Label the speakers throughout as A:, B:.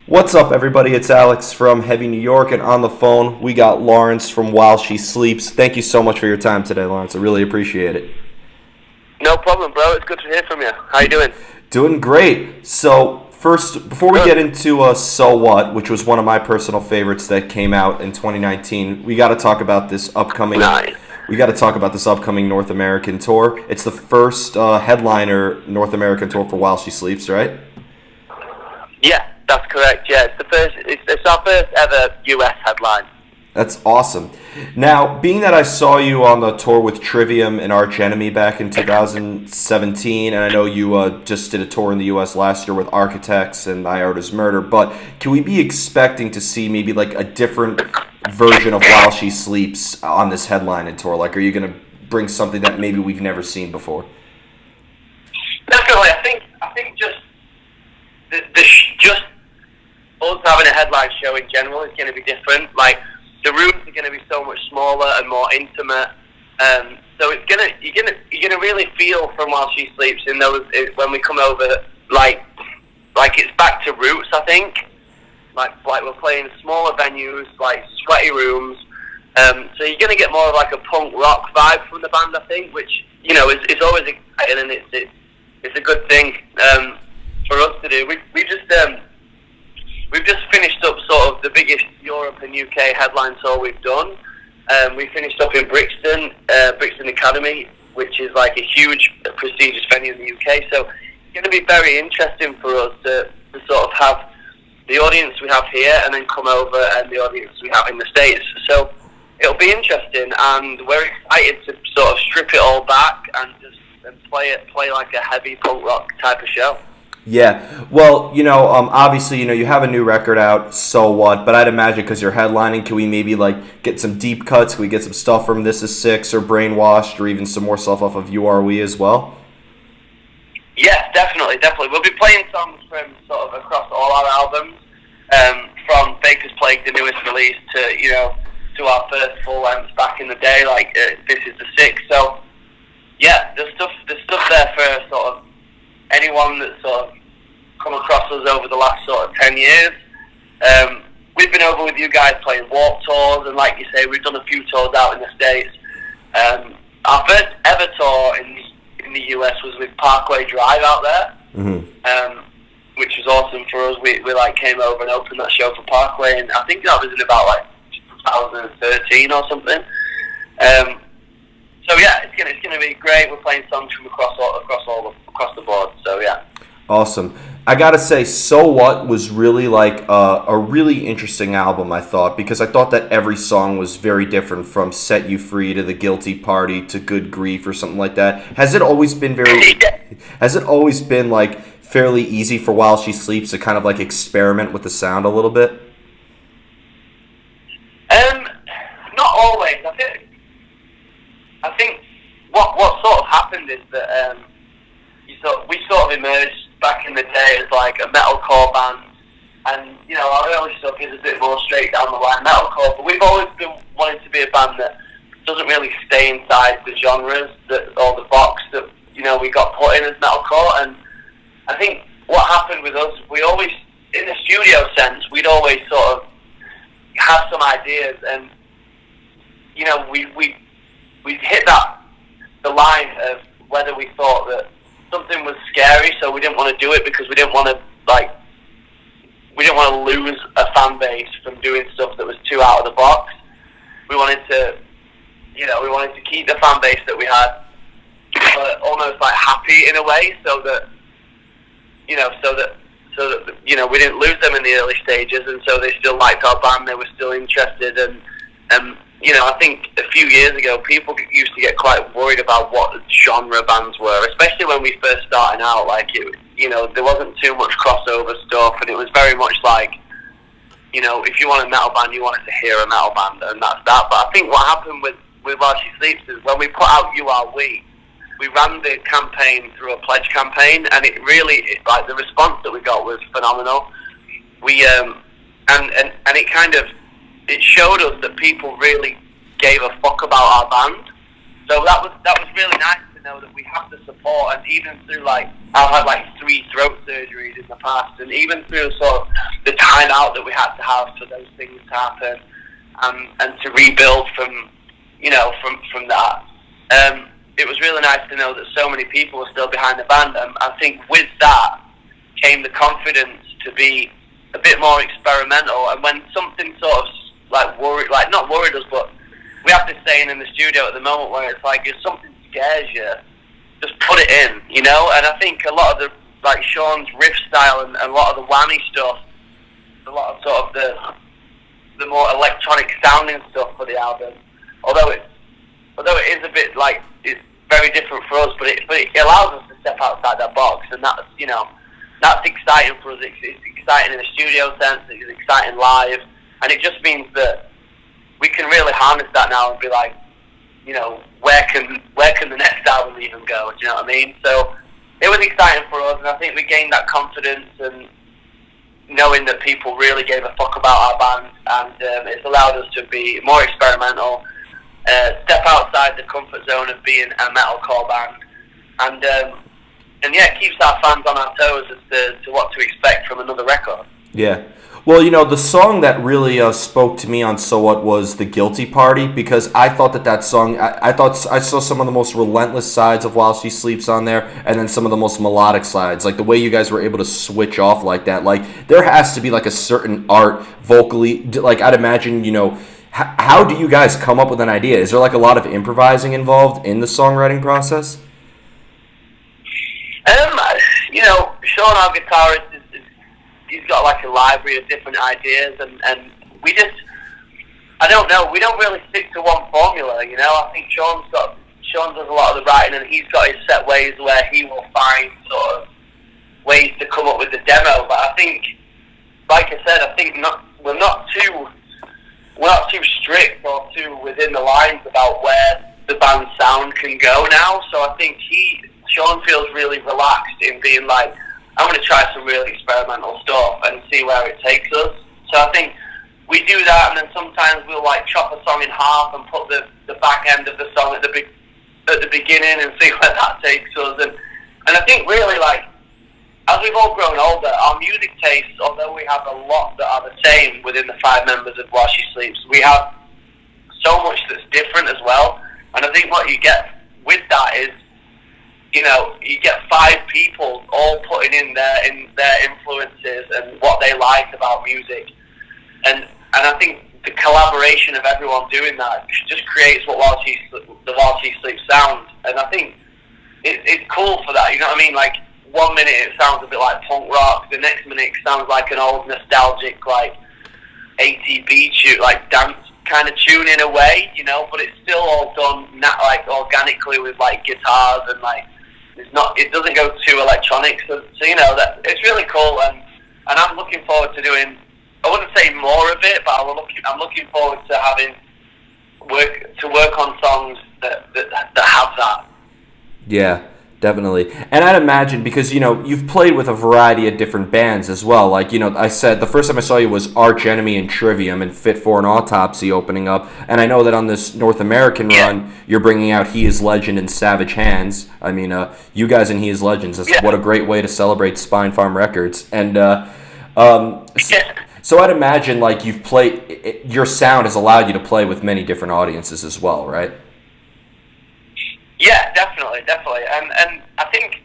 A: What's up, everybody? It's Alex from Heavy New York, and on the phone, we got Lawrence from While She Sleeps. Thank you so much for your time today, Lawrence. I really appreciate it.
B: No problem, bro. It's good to hear from you. How you doing?
A: Doing great. So, first, before we
B: Good.
A: get into So What, which was one of my personal favorites that came out in 2019, we got to talk about this upcoming.
B: Nice.
A: We got to talk about this upcoming North American tour. It's the first headliner North American tour for While She Sleeps, right?
B: Yeah, that's correct. Yeah, it's our first ever US headline.
A: That's awesome. Now, being that I saw you on the tour with Trivium and Arch Enemy back in 2017, and I know you just did a tour in the U.S. last year with Architects and Iota's Murder, but can we be expecting to see maybe like a different version of While She Sleeps on this headlining tour? Like, are you going to bring something that maybe we've never seen before?
B: Definitely. I think just us having a headline show in general is going to be different. Like, the rooms are going to be so much smaller and more intimate. So you're gonna really feel from While She Sleeps in those when we come over, like it's back to roots. I think like we're playing smaller venues, like sweaty rooms. So you're gonna get more of like a punk rock vibe from the band. I think, which is always exciting, and it's a good thing for us to do. We've just finished up sort of the biggest Europe and UK headline tour we've done. We finished up in Brixton Academy, which is like a huge, prestigious venue in the UK. So it's going to be very interesting for us to sort of have the audience we have here and then come over and the audience we have in the States. So it'll be interesting, and we're excited to sort of strip it all back and play like a heavy punk rock type of show.
A: Yeah, well, obviously, you have a new record out, So What, but I'd imagine because you're headlining, can we maybe, like, get some deep cuts? Can we get some stuff from This Is Six or Brainwashed or even some more stuff off of You Are We as well?
B: Yeah, definitely. We'll be playing songs from sort of across all our albums, from Baker's Plague, the newest release, to our first full length back in the day, like This Is the Six. So, yeah, there's stuff there for sort of anyone that's sort of come across us over the last sort of 10 years. We've been over with you guys playing Warped tours, and like you say, we've done a few tours out in the States. Our first ever tour in the US was with Parkway Drive out there, which was awesome for us. We like came over and opened that show for Parkway, and I think that was in about like 2013 or something. So yeah, it's gonna be great. We're playing songs from across the board. So yeah.
A: Awesome. I gotta say, So What was really like a really interesting album, I thought, because I thought that every song was very different, from Set You Free to The Guilty Party to Good Grief or something like that. Has it always been like fairly easy for While She Sleeps to kind of like experiment with the sound a little bit?
B: Not always. I think what sort of happened is that we sort of emerged back in the day as like a metalcore band, and our early stuff is a bit more straight down the line metalcore. But we've always been wanting to be a band that doesn't really stay inside the genres or the box that we got put in as metalcore. And I think what happened with us, we always, in the studio sense, we'd always sort of have some ideas, and we hit the line of whether we thought that something was scary, so we didn't want to do it because we didn't want to lose a fan base from doing stuff that was too out of the box. We wanted to keep the fan base that we had almost like happy in a way, so that we didn't lose them in the early stages, and so they still liked our band. They were still interested, and I think a few years ago, people used to get quite worried about what genre bands were, especially when we first started out. Like, there wasn't too much crossover stuff, and it was very much like, if you want a metal band, you wanted to hear a metal band, and that's that. But I think what happened with While She Sleeps is when we put out You Are We ran the campaign through a pledge campaign, and it really, the response that we got was phenomenal. We, and it kind of, it showed us that people really gave a fuck about our band. So that was really nice to know know that we have the support, and even through like, I've had like 3 throat surgeries in the past, and even through sort of the time out that we had to have for those things to happen, and to rebuild from, you know, from that. It was really nice to know that so many people were still behind the band, and I think with that came the confidence to be a bit more experimental. And when something sort of like not worried us, but we have this saying in the studio at the moment where it's like, if something scares you, just put it in, you know. And I think a lot of the, like Sean's riff style and a lot of the whammy stuff, a lot of sort of the more electronic sounding stuff for the album, although it is a bit like, it's very different for us, but it allows us to step outside that box, and that's, you know, that's exciting for us. It's exciting in a studio sense, it's exciting live, and it just means that we can really harness that now and be like, you know, where can the next album even go? Do you know what I mean? So it was exciting for us, and I think we gained that confidence and knowing that people really gave a fuck about our band, and it's allowed us to be more experimental, step outside the comfort zone of being a metalcore band, and yeah, it keeps our fans on our toes as to what to expect from another record.
A: Yeah. Well, you know, the song that really spoke to me on So What was The Guilty Party, because I thought that song, I thought I saw some of the most relentless sides of While She Sleeps on there, and then some of the most melodic sides, like the way you guys were able to switch off like that. Like, there has to be like a certain art vocally, like I'd imagine, you know, how do you guys come up with an idea? Is there like a lot of improvising involved in the songwriting process?
B: You know, Sean, our guitarist, he's got like a library of different ideas, and we just, I don't know, we don't really stick to one formula, you know. I think Sean does a lot of the writing, and he's got his set ways where he will find sort of ways to come up with the demo. But I think, like I said, I think we're not too strict or too within the lines about where the band's sound can go now. So I think Sean feels really relaxed in being like, I'm going to try some really experimental stuff and see where it takes us. So I think we do that, and then sometimes we'll like chop a song in half and put the back end of the song at the beginning and see where that takes us. And I think really, like, as we've all grown older, our music tastes, although we have a lot that are the same within the 5 members of While She Sleeps, we have so much that's different as well. And I think what you get with that is, you know, you get 5 people all putting in their influences and what they like about music, and I think the collaboration of everyone doing that just creates the While She Sleeps sound. And I think it's cool for that. You know what I mean? Like, 1 minute it sounds a bit like punk rock, the next minute it sounds like an old nostalgic like ATB tune, like dance kind of tune in a way, you know. But it's still all done like organically with like guitars, and like it doesn't go too electronic, so you know, that it's really cool, and I'm looking forward to doing, I wouldn't say more of it, but I'm looking forward to having work on songs that have that.
A: Yeah, definitely. And I'd imagine, because, you know, you've played with a variety of different bands as well. Like, you know, I said the first time I saw you was Arch Enemy and Trivium and Fit for an Autopsy opening up. And I know that on this North American run, you're bringing out He Is Legend and Savage Hands. I mean, you guys in He Is Legends, what a great way to celebrate Spine Farm Records. And so I'd imagine, like, you've played, your sound has allowed you to play with many different audiences as well, right?
B: Yeah, definitely, and I think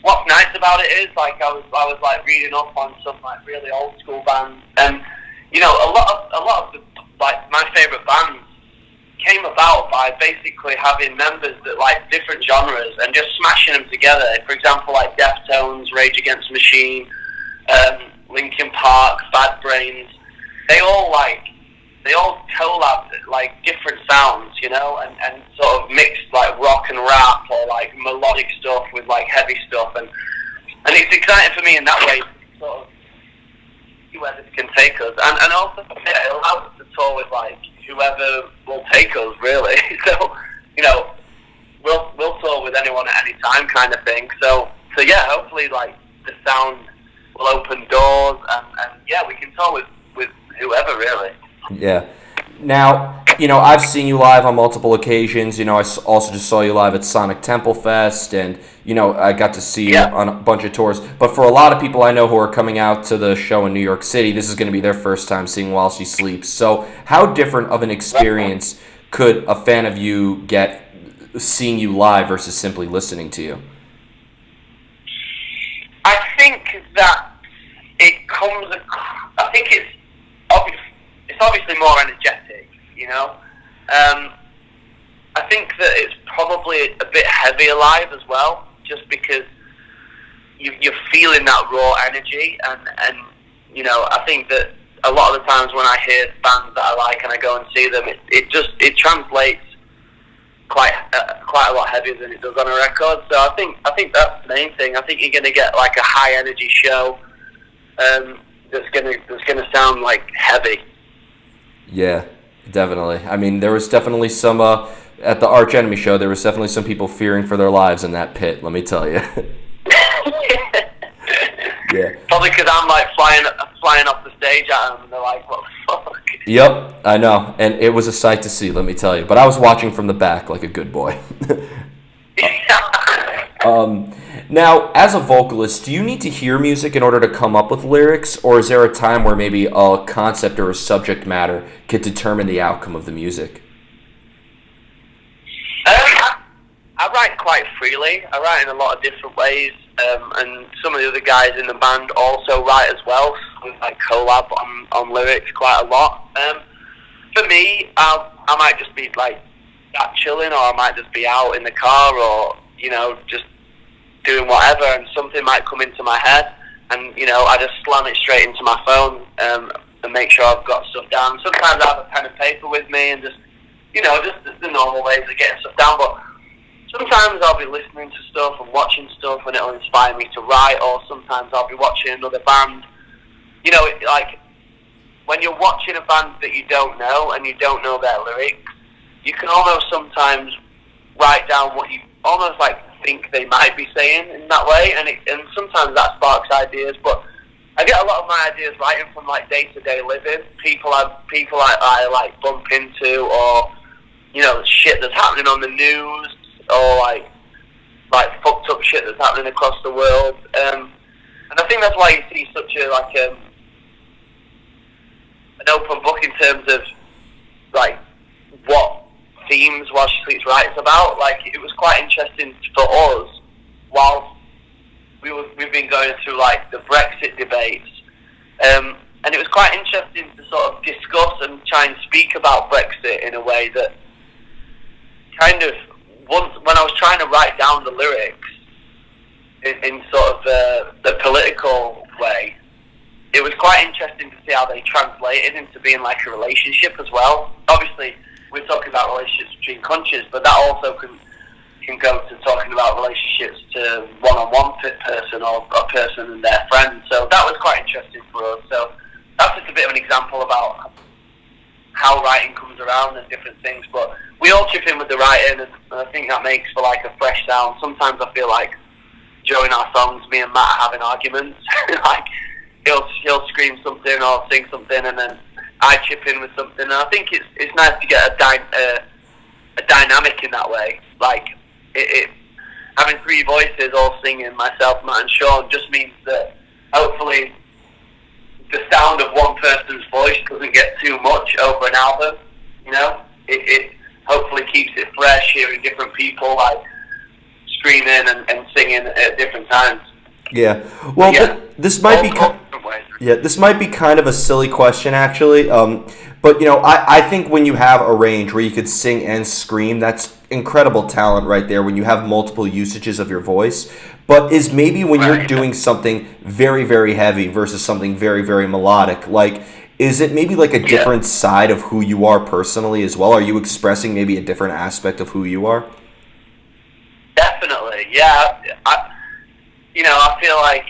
B: what's nice about it is, like, I was like reading up on some like really old school bands, and you know, a lot of the, like, my favorite bands came about by basically having members that like different genres and just smashing them together. For example, like Deftones, Rage Against the Machine, Linkin Park, Bad Brains, they all collabed like different sounds, you know, and sort of mixed like rock and rap, or like melodic stuff with like heavy stuff, and it's exciting for me in that way to sort of see where this can take us, and also it allows us to tour with like whoever will take us, really. So, you know, we'll tour with anyone at any time, kind of thing. So yeah, hopefully like the sound will open doors, and yeah, we can tour with whoever, really.
A: Yeah. Now, I've seen you live on multiple occasions. Also just saw you live at Sonic Temple Fest, and I got to see you
B: Yeah.
A: on a bunch of tours. But for a lot of people I know who are coming out to the show in New York City, this is going to be their first time seeing While She Sleeps. So, how different of an experience could a fan of you get seeing you live versus simply listening to you?
B: I think that it comes. I think it's obviously more energetic. I think that it's probably a bit heavier live as well, just because you're feeling that raw energy, and I think that a lot of the times when I hear bands that I like and I go and see them, it translates quite a lot heavier than it does on a record. So I think that's the main thing. I think you're going to get like a high energy show that's gonna sound like heavy.
A: Yeah, definitely. I mean, there was definitely some at the Arch Enemy show. There was definitely some people fearing for their lives in that pit. Let me tell you. Yeah.
B: Probably because I'm like flying off the stage at them, and they're like, "What the fuck?"
A: Yep, I know, and it was a sight to see. Let me tell you. But I was watching from the back like a good boy. Now, as a vocalist, do you need to hear music in order to come up with lyrics, or is there a time where maybe a concept or a subject matter could determine the outcome of the music?
B: I write quite freely. I write in a lot of different ways, and some of the other guys in the band also write as well. So we like collab on lyrics quite a lot. For me, I might just be like that chilling, or I might just be out in the car, or just doing whatever, and something might come into my head, and I just slam it straight into my phone and make sure I've got stuff down. Sometimes I have a pen and paper with me, and just the normal ways of getting stuff down. But sometimes I'll be listening to stuff and watching stuff, and it'll inspire me to write. Or sometimes I'll be watching another band. Like when you're watching a band that you don't know and you don't know their lyrics, you can almost sometimes write down what you almost like think they might be saying in that way, and sometimes that sparks ideas. But I get a lot of my ideas writing from like day-to-day living, people I like bump into, or shit that's happening on the news, or like fucked up shit that's happening across the world. And I think that's why you see such an open book in terms of like what themes While She Sleeps writes about. Like, it was quite interesting for us whilst we've been going through like the Brexit debates, and it was quite interesting to sort of discuss and try and speak about Brexit in a way that kind of, when I was trying to write down the lyrics in sort of the political way, it was quite interesting to see how they translated into being like a relationship as well. Obviously, we're talking about relationships between countries, but that also can go to talking about relationships to one-on-one person, or a person and their friend. So that was quite interesting for us. So that's just a bit of an example about how writing comes around and different things. But we all chip in with the writing, and I think that makes for like a fresh sound. Sometimes I feel like during our songs, me and Matt are having arguments. Like he'll scream something or sing something, and then I chip in with something. And I think it's nice to get a dynamic in that way. Like it having three voices all singing, myself, Matt, and Sean, just means that hopefully the sound of one person's voice doesn't get too much over an album. It hopefully keeps it fresh, hearing different people like screaming and singing at different times.
A: Yeah. Well, this might be this might be kind of a silly question, actually. But I think when you have a range where you could sing and scream, that's incredible talent right there. When you have multiple usages of your voice, but is maybe when you're doing something very, very heavy versus something very, very melodic, like, is it maybe like a different side of who you are personally as well? Are you expressing maybe a different aspect of who you are?
B: Definitely, yeah. I feel like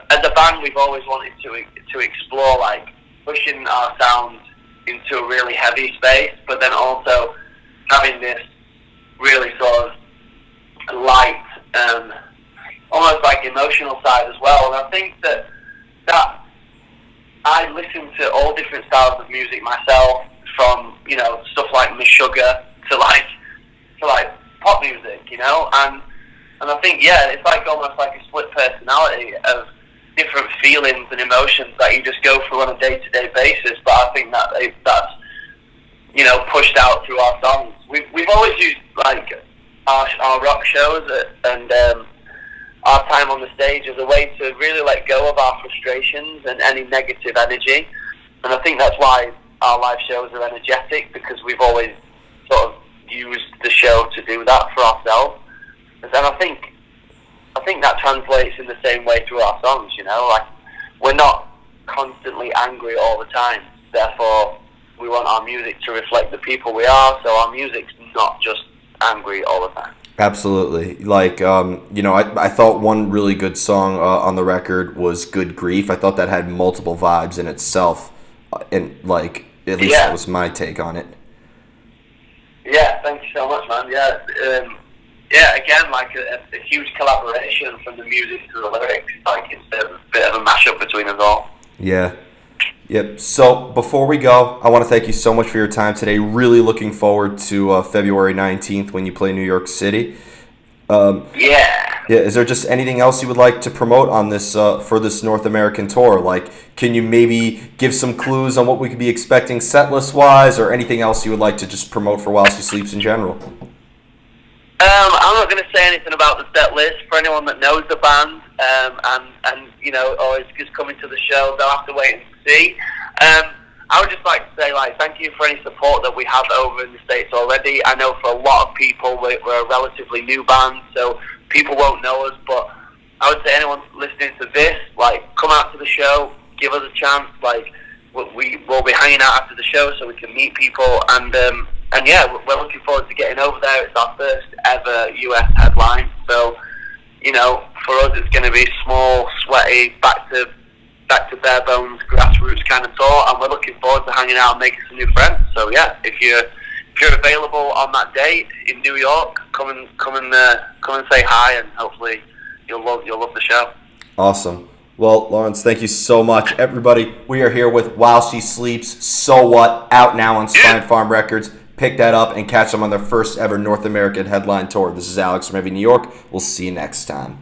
B: as a band, we've always wanted to explore like pushing our sound into a really heavy space, but then also having this really sort of light, almost like emotional side as well. And I think that I listen to all different styles of music myself from stuff like Meshuggah to pop music, and I think it's like almost like a split personality of different feelings and emotions that you just go through on a day-to-day basis. But I think that's pushed out through our songs. We've always used like our rock shows and our time on the stage as a way to really let go of our frustrations and any negative energy. And I think that's why our live shows are energetic, because we've always sort of used the show to do that for ourselves. And I think that translates in the same way through our songs. Like, we're not constantly angry all the time. Therefore, we want our music to reflect the people we are. So our music's not just angry all the time.
A: Absolutely. Like, I thought one really good song on the record was Good Grief. I thought that had multiple vibes in itself. And, like, at least that was my take on it.
B: Yeah, thank you so much, man. Again, like a huge collaboration from the music to the lyrics. Like, it's a bit of a mashup between us all.
A: Yeah. Yep. So before we go, I want to thank you so much for your time today. Really looking forward to February 19th when you play New York City. Yeah. Is there just anything else you would like to promote on this for this North American tour? Like, can you maybe give some clues on what we could be expecting set list wise, or anything else you would like to just promote for While She Sleeps in general?
B: I'm not going to say anything about the set list. For anyone that knows the band or is just coming to the show, they'll have to wait and see. I would just like to say, thank you for any support that we have over in the States already. I know for a lot of people, we're a relatively new band, so people won't know us, but I would say anyone listening to this, come out to the show, give us a chance. We'll be hanging out after the show so we can meet people, and we're looking forward to getting over there. It's our first ever US headline, so for us it's going to be small, sweaty, back to bare bones, grassroots kind of tour, and we're looking forward to hanging out and making some new friends. So if you're available on that date in New York, come and say hi, and hopefully you'll love the show.
A: Awesome. Well, Lawrence, thank you so much. Everybody, we are here with While She Sleeps, So What, out now on Spine Farm Records. Pick that up and catch them on their first ever North American headline tour. This is Alex from Heavy New York. We'll see you next time.